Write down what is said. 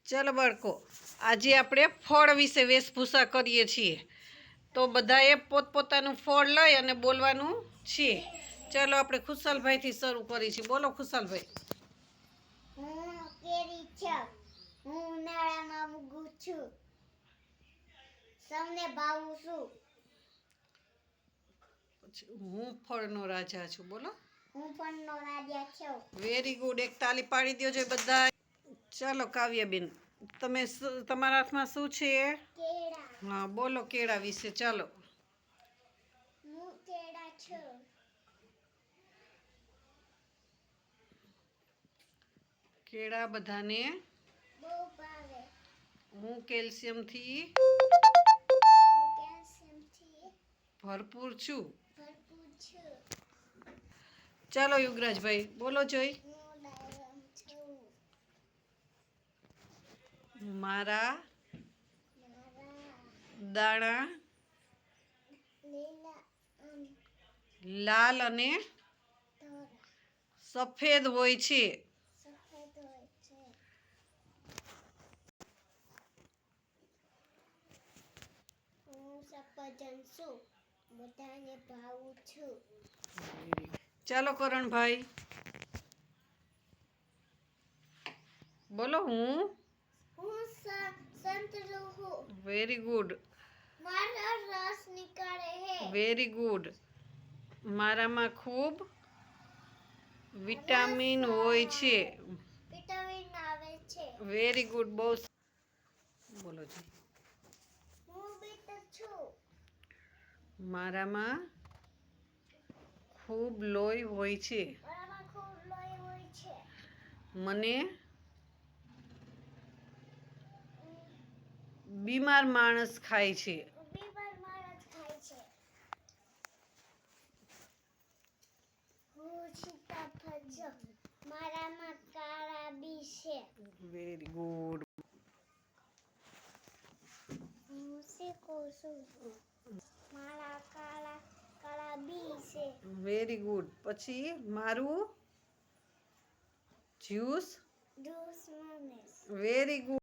ચાલો બાળકો, આજે આપણે ફળ વિશે વેશભૂષા કરીએ છીએ. તો બધાએ પોતપોતાનું ફળ લઈ અને બોલવાનું છે. ચાલો આપણે ખુશાલભાઈથી શરૂ કરીએ છીએ. બોલો ખુશાલભાઈ. હું કેરી છું. હું ઉનાળામાં ઉગું છું. સૌને ભાવું છું. હું ફળનો રાજા છું. બોલો. હું ફળનો રાજા છું. Very good. એક તાલી પાડી દો જે બધા. ચાલો કાવ્યાબેન, તમે તમારા હાથમાં શું છે? કેળા. હા, બોલો કેળા વિશે. ચાલો. હું કેળા છું. કેળા બધાને બહુ ભાવે. હું કેલ્શિયમથી ભરપૂર છું. ચાલો યુગરાજભાઈ, બોલો જોઈ. હું ડાયમ છું. મારા દાણા લીલા લાલ અને ધોળા સફેદ હોય છે. સફેદ હોય છે. હું સફરજન છું. બધાને ભાવું છું. ચાલો કરણભાઈ, બોલો. હું સંતરું છું. Very good. મારો રસ નીકળે છે. Very good. મારામાં ખૂબ વિટામિન હોય છે. વિટામિન આવે છે. Very good. બહુ બોલો જી. હું બીટ છું. મારામાં ખૂબ લોહી હોય છે. મારામાં ખૂબ લોહી હોય છે. મને બીમાર માણસ ખાય છે. બીમાર માણસ ખાય છે. હું સીતાફળ છું. મારામાં કાળા બી છે. Very good. હું શીખું છું. મારા કાળા બી છે. Very good. પછી મારું જ્યુસ જ્યુસ મને વેરી ગુડ.